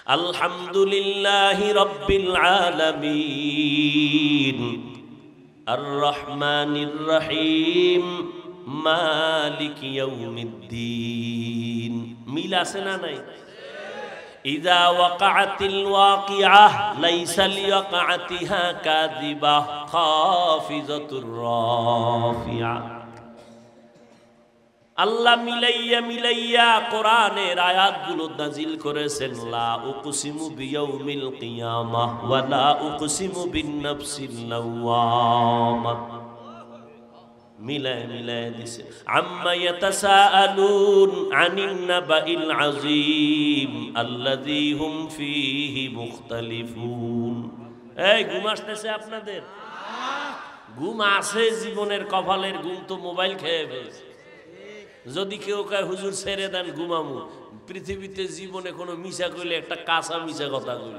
আলহামদুলিল্লাহি রাব্বিল আলামিন আর রহমানির রহিম মালিক ইয়াউমিদ্দিন। মিল আছে না নাই? ইযা ওয়াকাআতিল ওয়াকিআহ লাইসা লিওয়াকাআতিহা কাযিবাহ খাফিজাতুর রাফিআ। আল্লাহ মিলাইয়া মিলাইয়া কোরআনের আয়াতগুলো নাজিল করেছেন। লা উকসিমু বিয়াউমিল কিয়ামাহ ওয়া লা উকসিমু বিন-নাফসিল লাওয়ামাহ। মিলায় মিলায় দিছে। আম্মা ইয়াতাসাআলুন আনিন নাবাইল আযীম আল্লাযী হুম ফীহি মুখতালিফুন। এই ঘুম আসতেছে আপনাদের? ঘুম আছে জীবনের কপালের ঘুম তো মোবাইল খেয়ে ফেলছে। যদি কেউ কয় হুজুর ছেড়ে দেন ঘুমামু, পৃথিবীতে জীবনে কোনো মিছা কইলে একটা কাঁচা মিছা কথা কইল,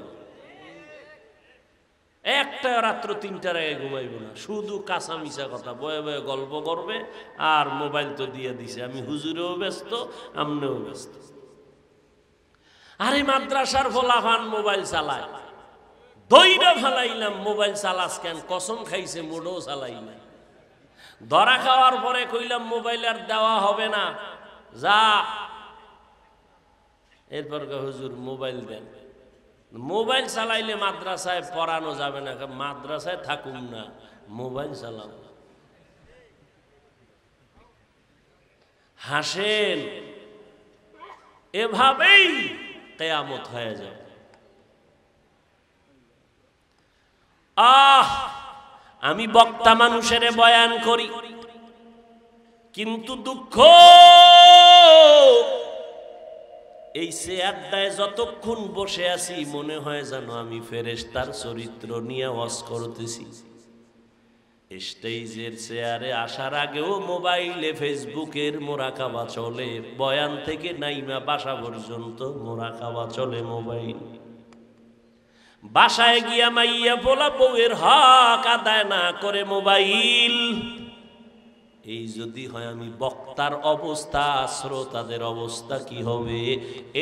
একটা রাত্র ৩টার আগে ঘুমাইব না, শুধু কাঁচা মিছা কথা বয়ে বয়ে গল্প করবে। আর মোবাইল তো দিয়ে দিছে, আমি হুজুরেও ব্যস্ত, আমনেও ব্যস্ত। আরে মাদ্রাসার ফলাফান মোবাইল চালায়, দইরা ফেলাইলাম মোবাইল চালাস কেন? কসম খাইছে মোড়ও চালাই না। ধরা খাওয়ার পরে কইলাম মোবাইল আর দেওয়া হবে না, যা। এরপর হুজুর মোবাইল দেন। মোবাইল চালাইলে মাদ্রাসায় পড়ানো যাবে না, মাদ্রাসায় থাকুন না, মোবাইল চালাও। হাসেন, এভাবেই কিয়ামত হয়ে যাবে। আমি বক্তা মানুষের বয়ান করি, কিন্তু দুঃখ এই চেয়ারটায় যতক্ষণ বসে আছি মনে হয় যেন আমি ফেরেশতার চরিত্র নিয়ে ওয়াজ করতেছি। স্টেজের চেয়ারে আসার আগেও মোবাইলে ফেসবুকের মোরাকাবা চলে, বয়ান থেকে নাইমা বাসা পর্যন্ত মোরাকাবা চলে মোবাইল। বাসায় গিয়া মাইয়া পোলা বউয়ের হক আদায় না করে মোবাইল। এই যদি হয় আমি বক্তার অবস্থা, শ্রোতাদের অবস্থা কি হবে?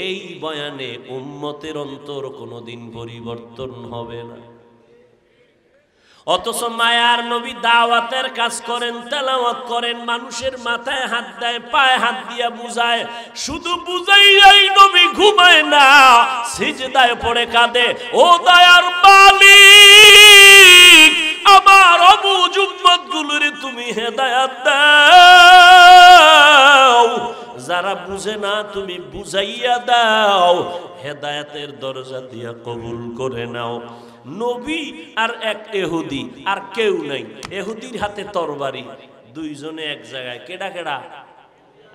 এই বয়ানে উম্মতের অন্তর কোনোদিন পরিবর্তন হবে না। অথচ মায়ার নবী দাওয়াতের কাজ করেন, তেলাওয়াত করেন, মানুষের মাথায় হাত দেয়, পায়ে হাত দিয়া বুঝায়। শুধু বুঝাইয়াই নবী ঘুমায় না, সিজদায় পড়ে কাঁদে, ও দয়ার মালিক, আমার অবুঝ উম্মতগুলোরে তুমি হেদায়েত দাও, যারা বুঝে না তুমি বুঝাইয়া দাও, হেদায়েতের দরজা দিয়া কবুল করে নাও। নবী আর এক ইহুদি, আর কেউ নাই। ইহুদির হাতে তরবারি, দুইজনে এক জায়গায়। কেডা কেডা?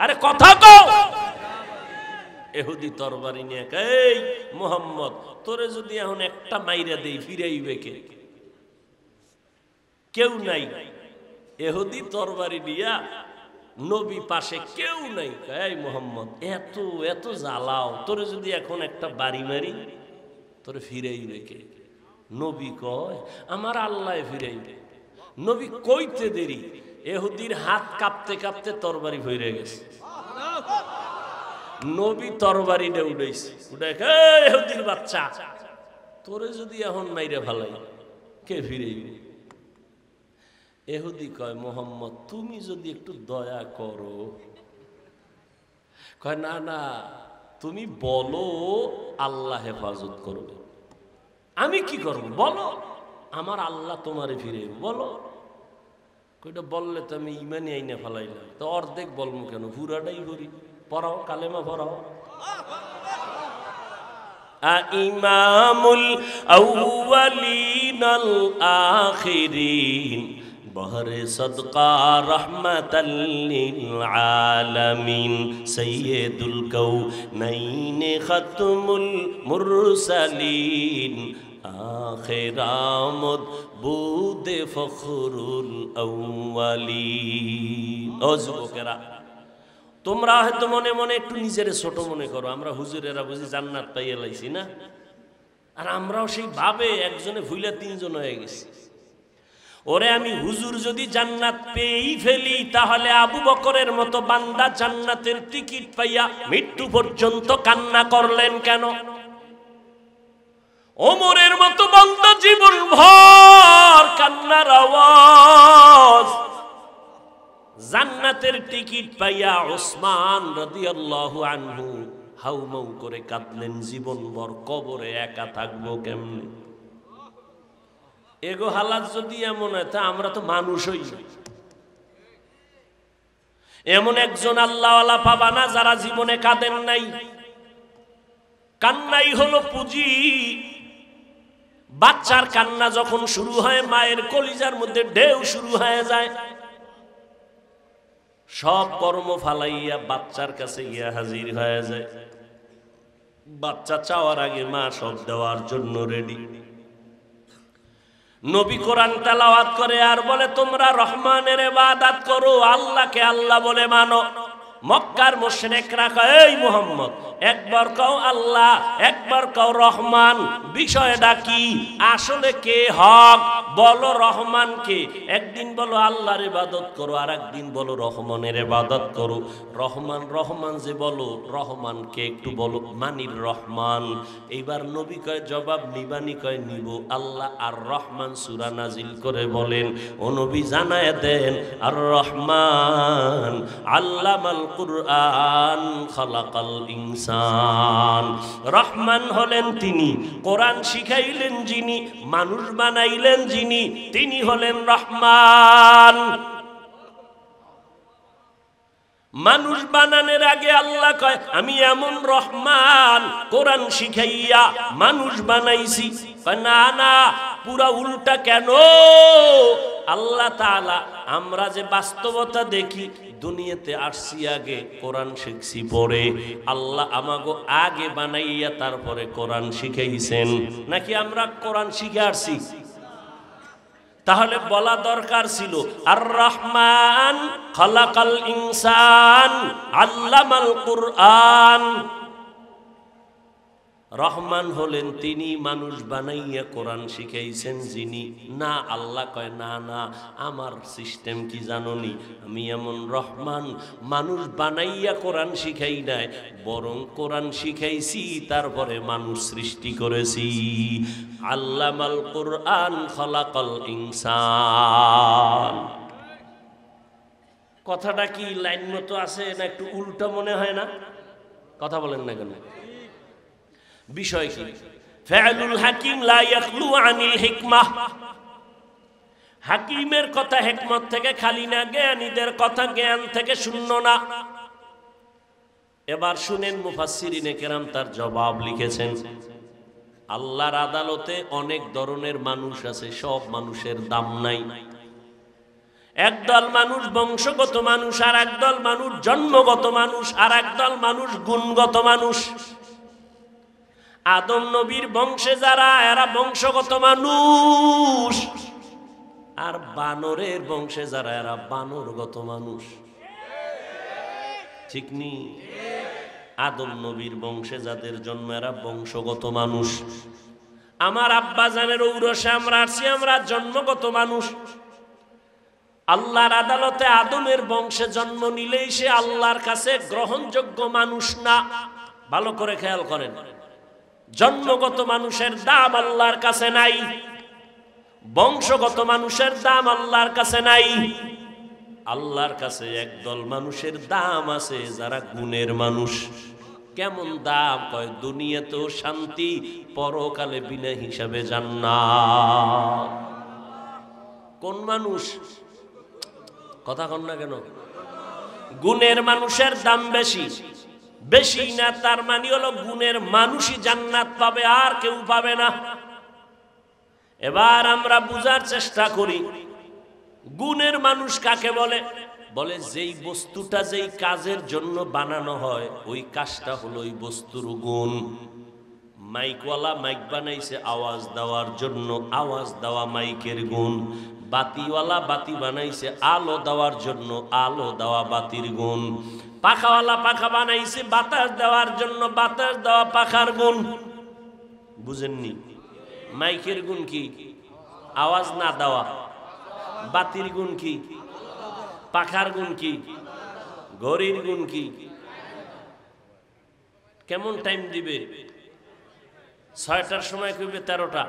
আরে কথা কও। ইহুদি তরবারি নিয়ে, এই মুহাম্মদ, তোরে যদি এখন একটা মাইরা দেই ফিরাইবে কে? কেউ নাই। ইহুদি তরবারি দিয়া, নবী পাশে কেউ নাই। এই মুহাম্মদ, এত এত জ্বালাও, তোরে যদি এখন একটা বাড়ি মারি তোরে ফিরাইবে কে? নবী কয় আমার আল্লাহ ফিরাইবে। নবী কইতে দেরি, ইহুদির হাত কাঁপতে কাঁপতে তরবারি ফিরে গেছে। নবী তরবারিটা উঠাইছে, উঠাই, ইহুদির বাচ্চা, তোরে যদি এখন মাইরে ফেলাই কে ফিরাইবে? ইহুদি কয় মুহাম্মদ, তুমি যদি একটু দয়া করো। কয় না না, তুমি বলো আল্লাহ হেফাজত করবে। আমি কি করব বলো? আমার আল্লাহ তোমারে ফিরে বলো। কইটা বললে তো আমি ইমানই আইনে ফেলাইলাম, তো অর্ধেক বলবো কেন, পুরাটাই করি। পড়াও, কালেমা পড়াও। ইমামুল আউয়ালিনাল আখিরিন বহরে সদকা রহমাতাল লিল আলামিন সাইয়্যিদুল কাউনাইন খাতমুল মুরসালিন আখিরামত বুদে ফখরুল আউয়ালিন। ও যুবকেরা, তোমরা হয়তো মনে মনে একটু নিজের ছোট মনে করো, আমরা হুজুরেরা বুঝি জান্নাত পাইয়ে লাইছি না? আর আমরাও সেই ভাবে একজনে ভুলে তিনজন হয়ে গেছি। ওরে আমি হুজুর যদি জান্নাত পেয়েই ফেলি, তাহলে আবু বকরের মতো বান্দা জান্নাতের টিকিট পাইয়া মৃত্যু পর্যন্ত কান্না করলেন কেন? ওমরের মতো বান্দা জীবন ভর কান্নার আওয়াজ। জান্নাতের টিকিট পাইয়া ওসমান রাদিয়াল্লাহু আনহু হাউমাউ করে কাঁদলেন, জীবন ভর কবরে একা থাকবো কেমনে? এগো হালাত যদি এমন হয় তা আমরা তো মানুষই। এমন একজন আল্লাহওয়ালা পাবা না যারা জীবনে কাঁদেন নাই। কান্নাই হলো পুঁজি। বাচ্চার কান্না যখন শুরু হয় মায়ের কলিজার মধ্যে ঢেউ শুরু হয়ে যায়, সব কর্ম ফালাইয়া বাচ্চার কাছে গিয়া হাজির হয়ে যায়। বাচ্চা চাওয়ার আগে মা সব দেওয়ার জন্য রেডি। নবী কোরআন তেলাওয়াত করে আর বলে তোমরা রহমানের ইবাদত করো, আল্লাহকে আল্লাহ বলে মানো। মক্কার মুশরিকরা কয় এই মুহাম্মদ একবার কও আল্লাহ, একবার কও রহমান, বিষয়টা কি? আসলে কে হক বলো, রহমান কে? একদিন বলো আল্লাহর ইবাদত করো, আর একদিন বলো রহমানের ইবাদত করো। রহমান রহমান যে বলো, রহমান কে একটু বলো। মানির রহমান। এইবার নবী কয় জবাব নিবানি? কয় নিব। আল্লাহ আর রহমান সূরা নাজিল করে বলেন, ও নবী জানায় দেন আর রহমান আল্লামাল কুরআন খালাকাল ইনসান। রহমান হলেন তিনি, কোরআন শিখাইলেন যিনি, মানুষ বানাইলেন যিনি, তিনি হলেন রহমান। মানুষ বানানোর আগে আল্লাহ কয় আমি এমন রহমান, কোরআন শিখাইয়া মানুষ বানাইছি। না না, পুরা উল্টা। কেন? আল্লাহ তাআলা আমরা যে বাস্তবতা দেখি, দুনিয়াতে আসছি আগে, কোরআন শিখছি পরে। আল্লাহ আমাগো আগে বানাইয়া তারপরে কোরআন শিখাইছেন, নাকি আমরা কোরআন শিখে আসছি? তাহলে বলা দরকার ছিল আর রহমান খালাকাল ইনসান আল্লামাল কুরআন। রহমান হলেন তিনি, মানুষ বানাইয়া কোরআন শিখাইছেন যিনি। না, আল্লাহ কয় না না, আমার সিস্টেম কি জানোনি? আমি এমন রহমান, মানুষ বানাইয়া কোরআন শিখাই নাই, বরং কোরআন শিখাইছি তারপরে মানুষ সৃষ্টি করেছি। আল্লামাল কুরআন খালাকাল ইনসান। কথাটা কি লাইন মতো আছে না একটু উল্টা মনে হয় না? কথা বলেন না কেন? বিষয় কি? ফাআলুল হাকিম লা ইয়াখলু আনিল হিকমাহ। হাকিমের কথা হিকমত থেকে খালি না, জ্ঞানীদের কথা জ্ঞান থেকে শূন্য না। এবার শুনেন, মুফাসসিরিনে কেরাম তার জবাব লিখেছেন। আল্লাহর আদালতে অনেক ধরনের মানুষ আছে, সব মানুষের দাম নাই। একদল মানুষ বংশগত মানুষ, আর একদল মানুষ জন্মগত মানুষ, আর একদল মানুষ গুণগত মানুষ। আদম নবীর বংশে যারা, এরা বংশগত মানুষ, আর বানরের বংশে যারা, এরা বানরগত মানুষ। ঠিক নি? আদম নবীর বংশে যাদের জন্ম, এরা বংশগত মানুষ। আমার আব্বা জানের ঔরসে আমরা আছি, আমরা জন্মগত মানুষ। আল্লাহর আদালতে আদমের বংশে জন্ম নিলেই সে আল্লাহর কাছে গ্রহণযোগ্য মানুষ না। ভালো করে খেয়াল করেন, জন্মগত মানুষের দাম আল্লাহর কাছে নাই, বংশগত মানুষের দাম আল্লাহর কাছে নাই। আল্লাহর কাছে একদল মানুষের দাম আছে যারা গুণের মানুষ। কেমন দাম? কয় দুনিয়াতেও শান্তি, পরকালে বিনা হিসাবে জান্নাত। কোন মানুষ? কথা কন না কেন? গুণের মানুষের দাম বেশি। বেশি না তার মানে হলো গুণের মানুষই জান্নাত পাবে, আর কেউ পাবে না। এবার আমরা বুঝার চেষ্টা করি, গুণের মানুষ কাকে বলে? বলে যেই বস্তুটা যেই কাজের জন্য বানানো হয়, ওই কাজটা হলো ওই বস্তুর গুণ। মাইকওয়ালা মাইক বানাইছে আওয়াজ দেওয়ার জন্য, আওয়াজ দেওয়া মাইকের গুণ। বাতিওয়ালা বাতি বানাইছে আলো দেওয়ার জন্য, আলো দেওয়া বাতির গুণ। পাখাওয়ালা পাখা বানাইছে বাতাস দেওয়ার জন্য, বাতাস দেওয়া পাখার গুণ। বুঝেননি? মাইকের গুণ কি? আওয়াজ না দেওয়া। বাতির গুণ কি? পাখার গুণ কি? ঘড়ির গুণ কি? কেমন টাইম দিবে? 6টার সময় কইবে 13টা।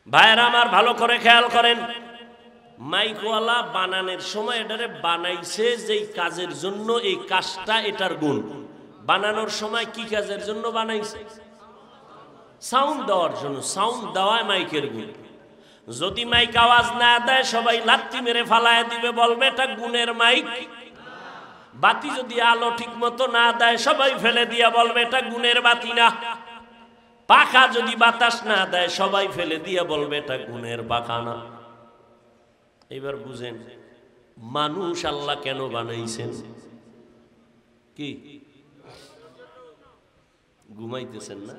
ভাইরা আমার ভালো করে খেয়াল করেন, মাইকওয়ালা বানানোর সময় এটারে বানাইছে যেই কাজের জন্য, এই কাজটা এটার গুণ। বানানোর সময় কি কাজের জন্য বানাইছে? সাউন্ড দেওয়ার জন্য। সাউন্ড দেওয়ায় মাইকের গুণ। যদি মাইক আওয়াজ না দেয় সবাই লাত্তি মেরে ফালায় দিবে, বলবে এটা গুণের মাইক। বাতি যদি আলো ঠিক মতো না দেয় সবাই ফেলে দিয়া বলবে এটা গুণের বাতি না। পাখা যদি বাতাস না দেয় সবাই ফেলে দিয়া বলবে এটা গুণের পাখা না। এবার বুঝেন মানুষ আল্লাহ কেন বানাইছেন? কি ঘুমাইতেছেন না?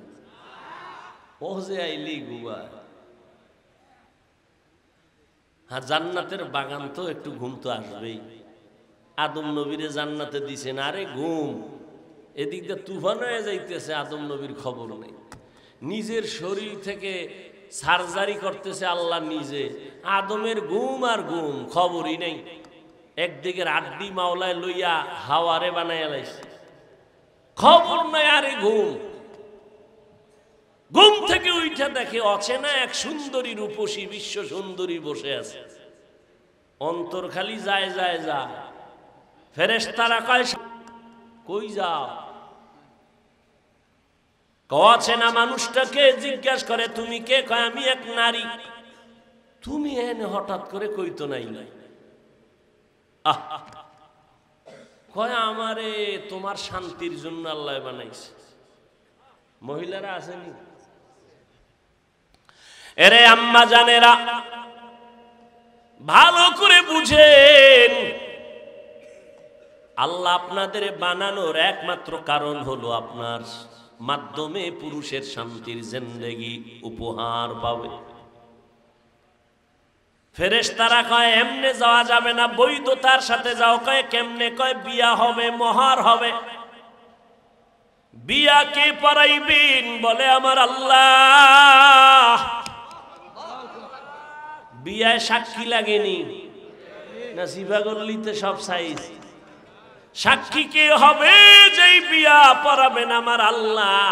ওজে আইলি ঘুমায়। হ্যাঁ, জান্নাতের বাগান তো একটু ঘুম তো আসবেই। আদম নবীরে জান্নাতে দিছেন, আরে ঘুম। এদিক দিয়ে তুফান হয়ে যাইতেছে, আদম নবীর খবর নেই। নিজের শরীর থেকে সার্জারি করতেছে আল্লাহ নিজে, আদমের ঘুম আর ঘুম, খবরই নেই। একদিকে আড্ডি মাওলায় লইয়া হাওয়ারে বানাইয়া লাইছে, খবর নাই। আরে ঘুম। ঘুম থেকে উঠা দেখে অচেনা এক সুন্দরী রূপসী বিশ্ব সুন্দরী বসে আছে। অন্তর খালি যায় যায় যায়। ফেরেশতারা কয় কই যাও? অচেনা মানুষটাকে জিজ্ঞাসা করে তুমি কে? কয় আমি এক নারী। তুমি এনে হঠাৎ করে কইতো নাই? কয় আমারে তোমার শান্তির জন্য আল্লাহ বানাইছে। মহিলারা আসেনি? এরে আম্মা জানেরা ভালো করে বুঝেন, আল্লাহ আপনাদের বানানোর একমাত্র কারণ হলো আপনার মাধ্যমে পুরুষের শান্তির জিন্দেগি উপহার পাবে। ফেরেশতারা কয় এমনে যাওয়া যাবে না, বৈধতার সাথে যাও। কয় কেমনে? কয় বিয়া হবে, মোহর হবে। বিয়া কে পড়াইবেন? বলে আমার আল্লাহ। বিয়ায় সাক্ষী লাগেনি না? সিফাগল্লিতে সব সাইজ। সাক্ষী কে হবে? যেই বিয়া পড়াবেন আমার আল্লাহ,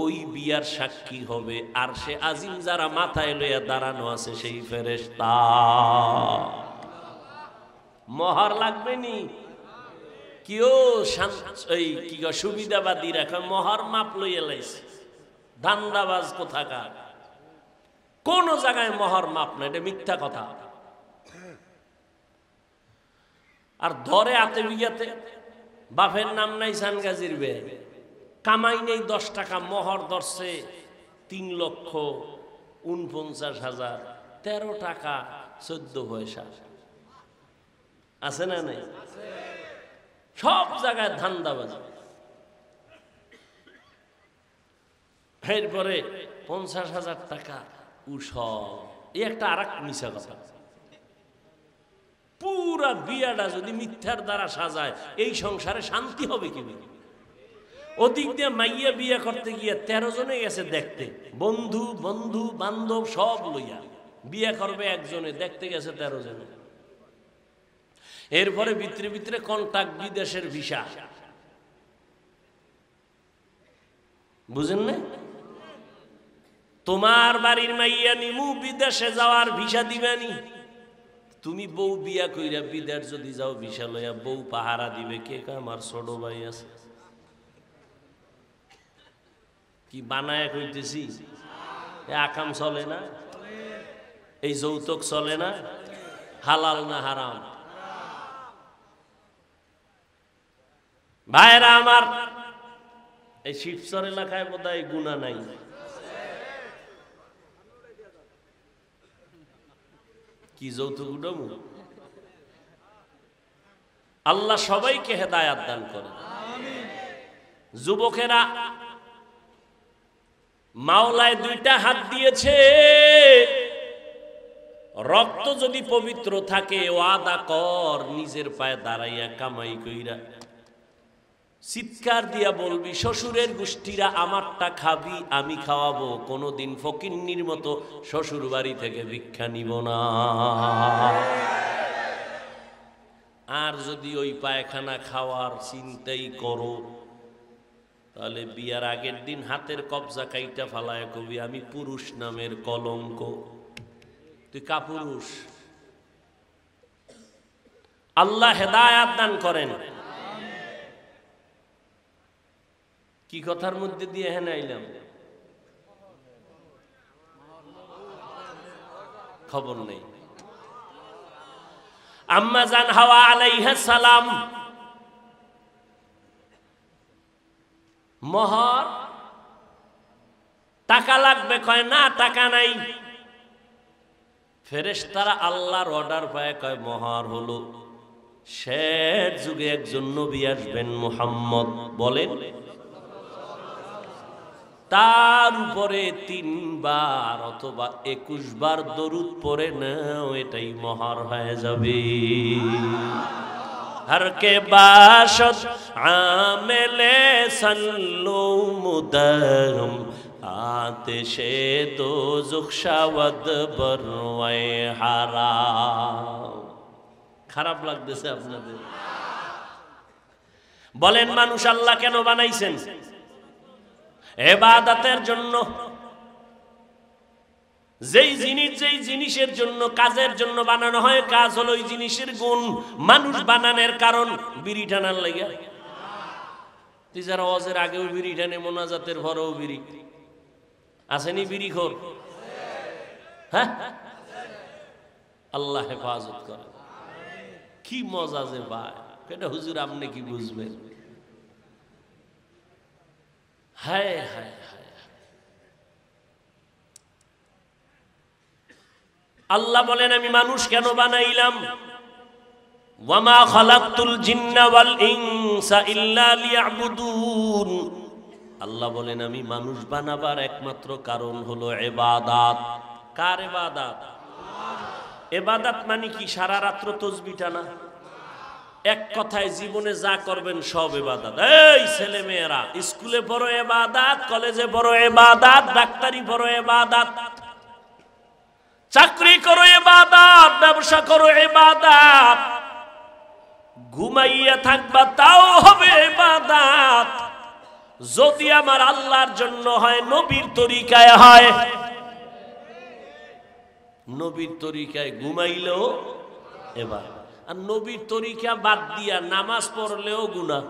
ওই বিয়ার সাক্ষী হবে আরশে আজিম যারা মাথায় লইয়া দাঁড়ানো আছে সেই ফেরেশতা। মোহর লাগবে নি? কেউ কি সুবিধাবাদী রাখে মোহর মাপ লইয়া লাইছে। ধান্দাবাজ কোথাকার। কোন জায়গায় মোহর মাপ না, এটা মিথ্যা কথা। আর ধরে আতে বিঘাতে বাপের নাম নাই সানগাজির বে, কামাই নেই 10 টাকা, মোহর ধরছে 3,49,000, 13 টাকা 14 পয়সা। আছে না নাই? সব জায়গায় ধান্দাবাজ। এরপরে 50,000 টাকা উসব, এই একটা আরেক মিশা কথা। পুরা বিয়াটা যদি মিথ্যার দ্বারা সাজায়, এই সংসারে শান্তি হবে কি? ওদিক দিয়ে মাইয়া বিয়া করতে গিয়ে 13 জনে গেছে দেখতে, বন্ধু বন্ধু বান্ধব সব লইয়া। বিয়া করবে একজনে, দেখতে গেছে 13 জনে। এরপরে ভিতরে ভিতরে কন্টাক্ট, বিদেশের ভিসা। বুঝেন না? তোমার বাড়ির মাইয়া নিমু, বিদেশে যাওয়ার ভিসা দিবানি। তুমি বউ বিয়া কইরা বিদেশ যদি যাও ভিসা লইয়া, বউ পাহারা দিবে কে? আমার ছোট ভাই আছে। কি বানায় কইতেছি? আকাম চলে না? এই যৌতুক চলে না? হালাল না হারাম? ভাইরা আমার, এই শিবচর এলাকায় বোধহয় গুনাহ নাই। কি যৌতুক উঠাবো? আল্লাহ সবাইকে হেদায়াত দান করে। যুবকেরা মাওলায় 2টা হাত দিয়েছে। রক্ত যদি পবিত্র থাকে, ওয়াদা কর নিজের পায়ে দাঁড়াইয়া কামাই কইরা চিৎকার দিয়া বলবি, শ্বশুরের গোষ্ঠীরা আমারটা খাবি, আমি খাওয়াবো। কোনোদিন ফকিন্নির মতো শ্বশুর বাড়ি থেকে ভিক্ষা নিব না। আর যদি ওই পায়খানা খাওয়ার চিন্তাই করো, তাহলে বিয়ার আগের দিন হাতের কবজা কাইটা ফালায় কবি আমি পুরুষ নামের কলঙ্ক, তুই কাপুরুষ। আল্লাহ হেদায়াত দান করেন। কি কথার মধ্যে দিয়ে হেন আইলাম খবর নেই। আম্মা জান হাওয়া আলাইহিস সালাম মোহর টাকা লাগবে, কয় না টাকা নাই। ফেরেশতারা আল্লাহর অর্ডার পায়, কয় মোহর হলো। শেষ যুগে একজন নবী আসবেন মুহাম্মদ, বলেন তার উপরে 3 বার অথবা 21 বার দরুদ পড়ে নাও, এটাই মোহর হয়ে যাবে। हर के बाशत आमेले सल्लु मुदम आतिशे दोज़ख शावद बरवाए हाराम। খারাপ লাগতেছে আপনাদের? বলেন মানুষ আল্লাহ কেন বানাইছেন? ইবাদতের জন্য। যেই জিনিসের জন্য কাজের জন্য বানানো হয়, কাজ হলো ওই জিনিসের গুণ। মানুষ বানানোর কারণ বিড়ি টানার লাগা। তুই যারা ওয়াজের আগেও বিড়ি টানে, মোনাজাতের ভরেও বিড়ি, আসেনি বিড়িখোর? হ্যাঁ, আল্লাহ হেফাজত করে। কি মজা যে ভাই, এটা হুজুর আপনি কি বুঝবেন? হায় হায় হায়। আল্লাহ বলেন আমি মানুষ কেন বানাইলাম? ওয়ামা খালাকতুল জিন্না ওয়াল ইনসা ইল্লা লিয়াবুদুন। আল্লাহ বলেন আমি মানুষ বানাবার একমাত্র কারণ হলো ইবাদত। কার ইবাদত? ইবাদত মানে কি? সারা রাত্র তাসবিহ টানা? এক কথায় জীবনে যা করবেন সব ইবাদত। এই ছেলে মেয়েরা স্কুলে পড়ো ইবাদত, কলেজে পড়ো ইবাদত, ডাক্তারি পড়ো ইবাদত, চাকরি করো ইবাদত, ব্যবসা করো ইবাদত, ঘুমাইয়া থাকবা তাও হবে ইবাদত। যদি আমার আল্লাহর জন্য হয়, নবীর তরিকায় হয়। নবীর তরিকায় ঘুমাইলেও ইবাদত, আর নবীর তরিকা বাদ দিয়া নামাজ পড়লেও গুনাহ।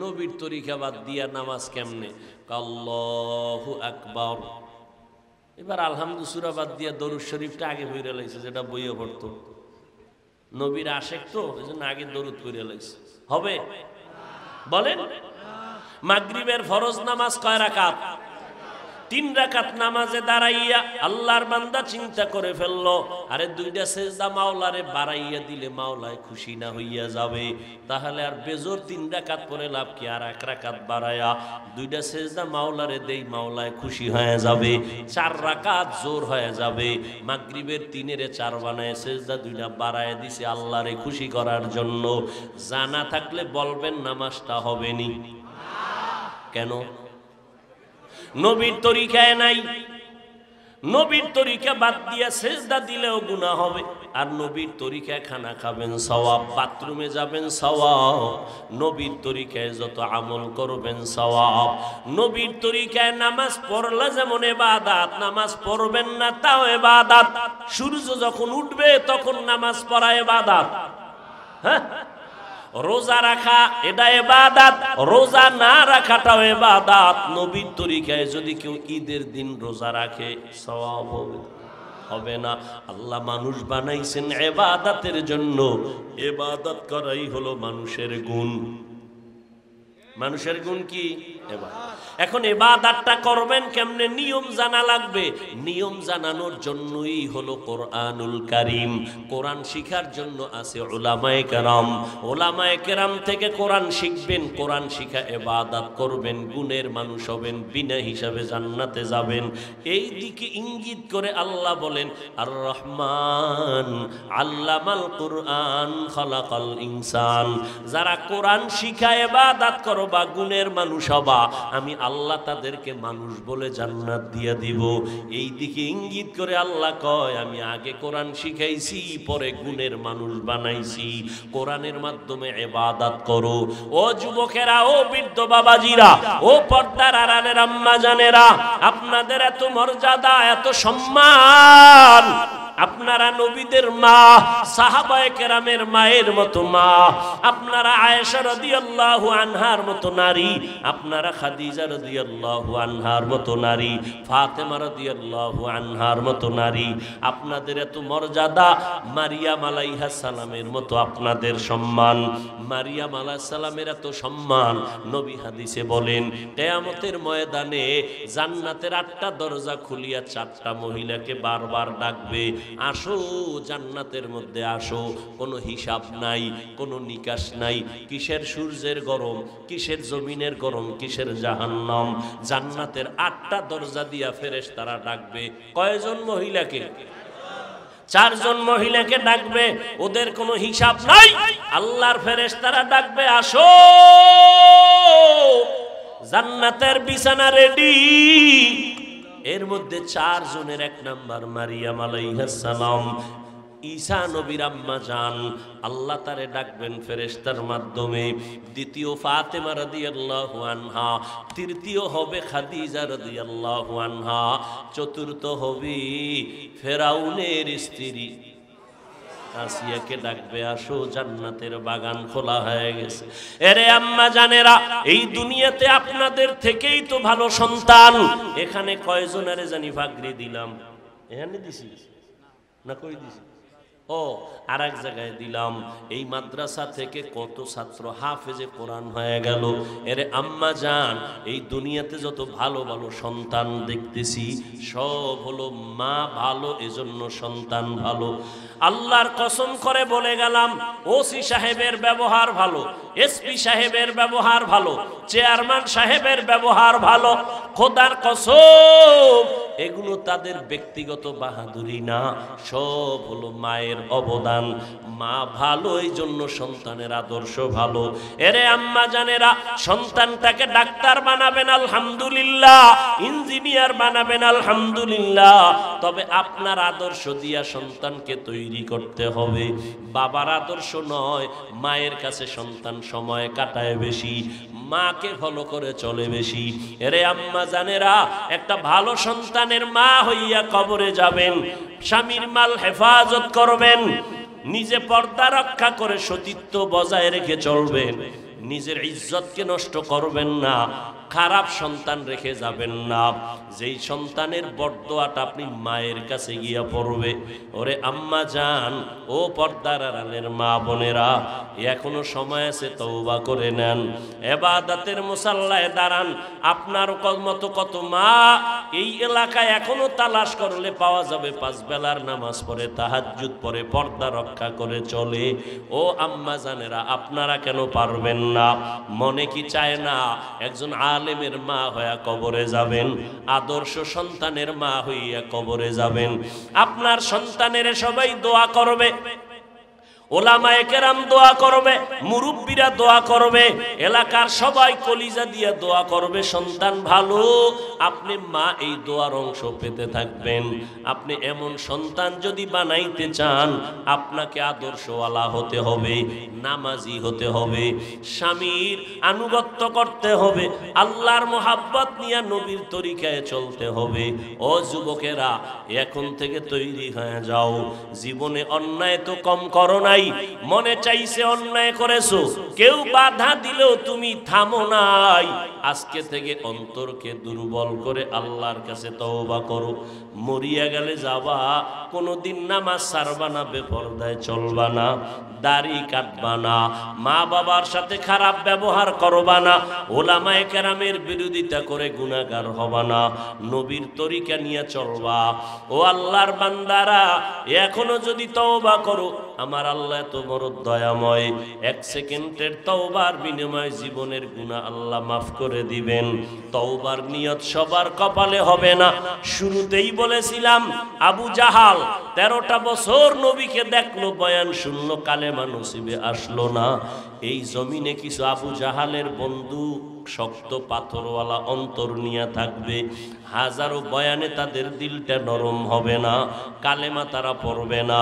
নবীর তরিকা বাদ দিয়া নামাজ কেমনে? আল্লাহু আকবার। এবার আলহামদুলিল্লাহ সূরা বাদ দিয়া দরুদ শরীফটা আগে পড়ে লাইছে, যেটা বইয়ে পড়তো। নবীর আশেক তো, এজন্য আগে দরুদ পড়ে লাইছে। হবে? বলেন। মাগরিবের ফরজ নামাজ কয় রাকাত? 3 রাকাত নামাজে দাঁড়াইয়া আল্লাহর বান্দা চিন্তা করে ফেললো, আরে 2টা সেজদা মাওলারে বাড়াইয়া দিলে মাওলায় খুশি না হইয়া যাবে, তাহলে আর বেজোর 3 রাকাত পরে লাভ কি? আর 1 রাকাত বাড়াইয়া 2টা সেজদা মাওলারে দেই, মাওলায় খুশি হয়ে যাবে। 4 রাকাত জোর হয়ে যাবে। মাগরিবের 3-এর 4 বানায় সেজদা 2টা বাড়াইয়া দিছে আল্লাহরে খুশি করার জন্য। জানা থাকলে বলবেন নামাজটা হবে নি। কেন? নবীর তরিকায় নাই। নবীর তরিকা বাদ দিয়া সেজদা দিলেও গুনাহ হবে। আর নবীর তরিকায় খানা খাবেন সওয়াব, বাথরুমে যাবেন সওয়াব, নবীর তরিকায় যত আমল করবেন সওয়াব। নবীর তরিকায় নামাজ পড়লে যেমন ইবাদত, নামাজ পড়বেন না তাও ইবাদত। সূর্য যখন উঠবে তখন নামাজ পড়া ইবাদত। হ্যাঁ, রোজা রাখা এটা ইবাদত, রোজা না রাখাটাও ইবাদত। নবীর তরিকায় যদি কেউ ঈদের দিন রোজা রাখে সওয়াব হবে? হবে না। আল্লাহ মানুষ বানাইছেন ইবাদতের জন্য। ইবাদত করাই হলো মানুষের গুণ। মানুষের গুণ কি? ইবাদত। এখন ইবাদতটা করবেন কেমনে? নিয়ম জানা লাগবে। নিয়ম জানানোর জন্যই হলো কোরআনুল কারীম। কোরআন শিখার জন্য আছে উলামায়ে কেরাম। উলামায়ে কেরাম থেকে কোরআন শিখবেন, কোরআন শিখা ইবাদত করবেন, গুণের মানুষ হবেন, বিনা হিসাবে জান্নাতে যাবেন। এই দিকে ইঙ্গিত করে আল্লাহ বলেন আর রহমান আল্লামাল কুরআন খালাকাল ইনসান। যারা কোরআন শিখা ইবাদত করবা, গুণের মানুষ হবা, অথবা আমি আল্লাহ তাদেরকে মানুষ বলে জান্নাত দিয়ে দিব। এই দিকে ইঙ্গিত করে আল্লাহ কয় আমি আগে কোরআন শিখাইছি, পরে গুণের মানুষ বানাইছি। কোরআনের মাধ্যমে ইবাদত করো। ও যুবকেরা, ও বৃদ্ধ বাবাজিরা, ও পর্দার আড়ালের আম্মা জানেরা, আপনাদের এত মর্যাদা, এত সম্মান। আপনারা নবীদের মা, সাহাবায়ে কেরামের মায়ের মতো মা, আপনারা আয়েশা রাদিয়াল্লাহু আনহার মতো নারী, আপনারা খাদিজা রাদিয়াল্লাহু আনহার মতো নারী, ফাতেমা রাদিয়াল্লাহু আনহার মতো নারী। আপনাদের এত মর্যাদা, মারিয়াম আলাইহিস সালামের মতো আপনাদের সম্মান। মারিয়াম আলাইহিস সালামের এত সম্মান, নবী হাদিসে বলেন কিয়ামতের ময়দানে জান্নাতের 8টা দরজা খুলিয়া 4টা মহিলাকে বারবার ডাকবে, আসো জান্নাতের মধ্যে আসো। কোনো হিসাব নাই, কোনো নিকাশ নাই। কিসের সূর্যের গরম, কিসের জমিনের গরম, কিসের জাহান্নাম। জান্নাতের 8টা দরজা দিয়া ফেরেশতারা ডাকবে কয়জন মহিলাকে? 4 জন মহিলাকে ডাকবে। ওদের কোনো হিসাব নাই। আল্লাহর ফেরেশতারা ডাকবে, আসো জান্নাতের বিছানা রেডি। এর মধ্যে 4 জনের 1 নাম্বার মারিয়াম আলাইহিস সালাম, ঈসা নবীর আম্মা জান। আল্লাহ তারে ডাকবেন ফেরেশতার মাধ্যমে। দ্বিতীয় ফাতেমা রাদিয়াল্লাহু আনহা, তৃতীয় হবে খাদিজা রাদিয়াল্লাহু আনহা, চতুর্থ হবে ফেরাউনের স্ত্রী আসিয়াকে ডাকবে, আসো জান্নাতের বাগান খোলা হয়ে গেছে। এরে আম্মা জানেরা, এই দুনিয়াতে আপনাদের থেকেই তো ভালো সন্তান। এখানে কয়জনের জানি ভাগরি দিলাম? এখানে দিছি না কই দিছি? ও আর এক জায়গায় দিলাম। এই মাদ্রাসা থেকে কত ছাত্র হাফেজে কোরআন হয়ে গেল। এরে আম্মা জান, এই দুনিয়াতে যত ভালো ভালো সন্তান দেখতেছি সব হলো মা ভালো, এজন্য সন্তান ভালো। আল্লাহর কসম করে বলে গেলাম, ওসি সাহেবের ব্যবহার ভালো, এসপি সাহেবের ব্যবহার ভালো, চেয়ারম্যান সাহেবের ব্যবহার ভালো। খোদার কসম, এগুলো তাদের ব্যক্তিগত বাহাদুরি না, সব হলো মায়ের অবদান। মা ভালো, এই জন্য সন্তানের আদর্শ ভালো। এরে আম্মা জানেরা, সন্তানটাকে ডাক্তার বানাবেন আলহামদুলিল্লাহ, ইঞ্জিনিয়ার বানাবেন আলহামদুলিল্লাহ, তবে আপনার আদর্শ দিয়া সন্তানকে তৈরি করতে হবে। বাবার আদর্শ নয়। মায়ের কাছে সন্তান সময় কাটায় বেশি, মাকে ফলো করে চলে বেশি। এরে আম্মা জানেরা, একটা ভালো সন্তানের মা হইয়া কবরে যাবেন, স্বামীর মাল হেফাজত করবেন, নিজে পর্দা রক্ষা করে সতীত্ব বজায় রেখে চলবেন, নিজের ইজ্জতকে নষ্ট করবেন না, খারাপ সন্তান রেখে যাবেন না। যেই সন্তানের বরদোয়াটা আপনি মায়ের কাছে গিয়া পড়বে। ওরে আম্মা জান, ও পর্দার আড়ালের মা বোনেরা, এখনো সময় আছে, তওবা করে নেন, ইবাদতের মুসাল্লায় দাঁড়ান। আপনার মতো কত মা এই এলাকায় এখনো তালাশ করলে পাওয়া যাবে, 5 বেলার নামাজ পড়ে, তাহাজ্জুদ পড়ে, পর্দা রক্ষা করে চলে। ও আম্মা জানেরা, আপনারা কেন পারবেন না? মনে কি চায় না একজন আলেমের মা হইয়া কবরে যাবেন, আদর্শ সন্তানের মা হইয়া কবরে যাবেন? আপনার সন্তানের সবাই দোয়া করবে, ওলামায়ে কেরাম দোয়া করবে, মুরব্বীরা দোয়া করবে, এলাকার সবাই কলিজা দিয়া দোয়া করবে সন্তান ভালো। আপনি মা এই দোয়ার অংশ পেতে থাকবেন। আপনি এমন সন্তান যদি বানাইতে চান, আপনাকে আদর্শওয়ালা হতে হবে, নামাজি হতে হবে, স্বামীর আনুগত্য করতে হবে, আল্লাহর মোহাব্বত নিয়ে নবীর তরিকায় চলতে হবে। ও যুবকেরা, এখন থেকে তৈরি হয়ে যাও। জীবনে অন্যায় তো কম করো নাই, মনে চাইছে অন্যায় করেছো, কেউ বাধা দিলেও তুমি থামো নাই। আজকে থেকে অন্তরকে দুর্বল করে আল্লাহর কাছে তওবা করো। মরিয়া গেলে যাবা, কোনোদিন নামাজ ছাড়বা না, বেপরদায় চলবা না, দাড়ি কাটবা না, মা বাবার সাথে খারাপ ব্যবহার করবা না, ওলামায়ে কেরামের বিরোধিতা করে গুনাহগার হবা না, নবীর তরিকা নিয়ে চলবা। ও আল্লাহর বান্দারা, এখনো যদি তওবা করো, আমার আল্লাহ এত বড় দয়াময়, 1 সেকেন্ডের তওবার বিনিময়ে জীবনের গুনাহ আল্লাহ মাফ করে দিবেন। তওবার নিয়ত সবার কপালে হবে না। শুরুতেই বলেছিলাম, আবু জাহাল 13টা বছর নবীকে দেখলো, বয়ান শুনলো, কালেমা নসিবে আসলো না। এই জমিনে কিছু আবু জাহালের বন্ধু শক্ত পাথরওয়ালা অন্তর নিয়ে থাকবে। হাজারো বয়ানে তাদের দিলটা নরম হবে না, কালেমা তারা পড়বে না,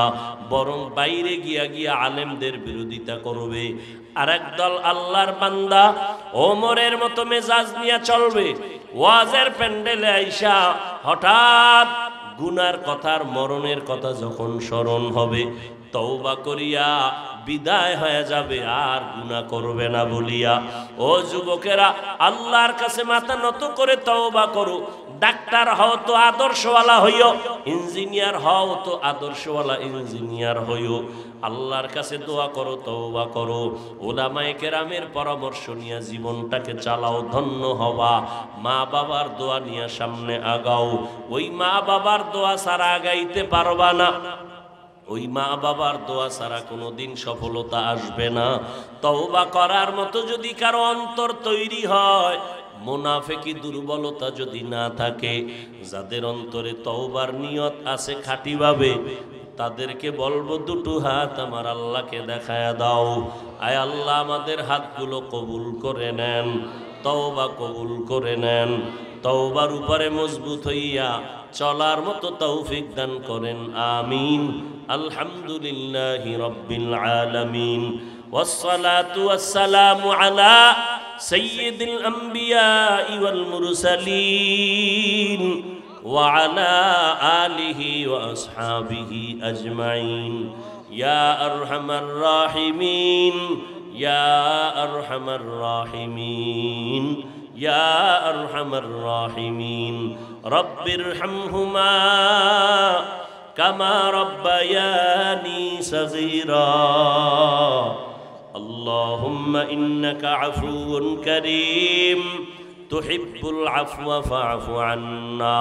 বরং বাইরে গিয়া গিয়া আলেমদের বিরোধিতা করবে। আর একদল আল্লাহর বান্দা ওমরের মতো মেজাজ নিয়ে চলবে। ওয়াজের প্যান্ডেলে আইসা হঠাৎ গুনার কথার মরণের কথা যখন স্মরণ হবে, তওবা করিয়া বিদায় হয়ে যাবে, আর গুনাহ করবে না বলিয়া। ও যুবকেরা, আল্লাহর কাছে মাথা নত করে তওবা করো। ডাক্তার হও তো আদর্শওয়ালা হইও, ইঞ্জিনিয়ার হও তো আদর্শওয়ালা ইঞ্জিনিয়ার হইও। আল্লাহর কাছে দোয়া করো, তওবা করো, উলামায়ে কেরামের পরামর্শ নিয়ে জীবনটাকে চালাও, ধন্য হবা। মা বাবার দোয়া নিয়ে সামনে আগাও। ওই মা বাবার দোয়া ছাড়া আগাইতে পারবা না, ওই মা বাবার দোয়া ছাড়া কোনোদিন সফলতা আসবে না। তওবা করার মতো যদি কারো অন্তর তৈরি হয়, মুনাফিকি দুর্বলতা যদি না থাকে, যাদের অন্তরে তওবার নিয়ত আছে খাঁটিভাবে, তাদেরকে বলবো দুটো হাত আমার আল্লাহকে দেখায়া দাও। আয় আল্লাহ, আমাদের হাতগুলো কবুল করে নেন, তওবা কবুল করে নেন, তওবার উপরে মজবুত হইয়া চলার মতো তৌফিক দান করেন। আমিন। আলহামদুলিল্লাহি রাব্বিল আলামিন, ওয়াসসালাতু ওয়াসসালামু আলা সাইয়্যিদিল আমবিয়াই ওয়াল মুরসালিন ওয়া আলা আলিহি ওয়া আসহাবিহি আজমাইন। ইয়া আরহামার রাহিমিন, ইয়া আরহামার রাহিমিন, ইয়া আরহামার রাহিমিন। রব্বিরহামহুমা কামা রব্বায়ানি সগীরা। আল্লাহুম্মা ইন্নাকা আফুউন কারীম তুহিব্বুল আফওয়া ফা'ফু আন্না।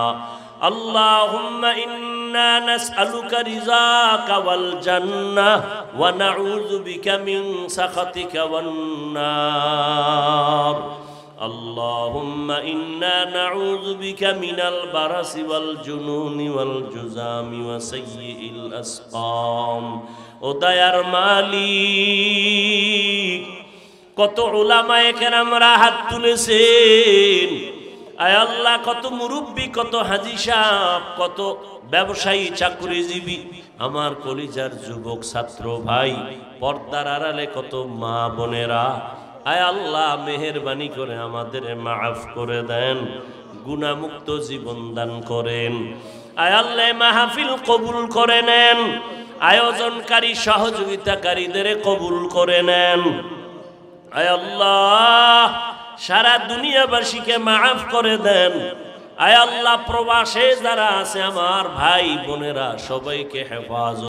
আল্লাহুম্মা ইন্না নাসআলুকা রিযাকা ওয়াল জান্নাহ ওয়া নাউযু বিকা মিন সাখাতিকা ওয়ান নার। اللهم إنا نعوذ بك من البرص والجنون والجذام وسيء الأسقام। ও দয়ার মালিক, কত উলামায়ে কেরামরা হাত তুলেছেন। আয় আল্লাহ, কত মুরব্বী, কত হাজী সাহেব, কত ব্যবসায়ী, চাকরিজীবী, আমার কলিজার যুবক ছাত্র ভাই, পর্দার আড়ালে কত মা বোনেরা, আয় আল্লাহ মেহেরবানি করে আমাদের মাফ করে দেন, গুনাহমুক্ত জীবন দান করেন। আয় আল্লাহ মাহফিল কবুল করে নেন, আয়োজনকারী সহযোগিতাকারীদের কবুল করে নেন। আয় আল্লাহ সারা দুনিয়াবাসীকে মাফ করে দেন। আয় আল্লাহ প্রবাসে যারা আছে আমার ভাই বোনেরা, সবাইকে হেফাজত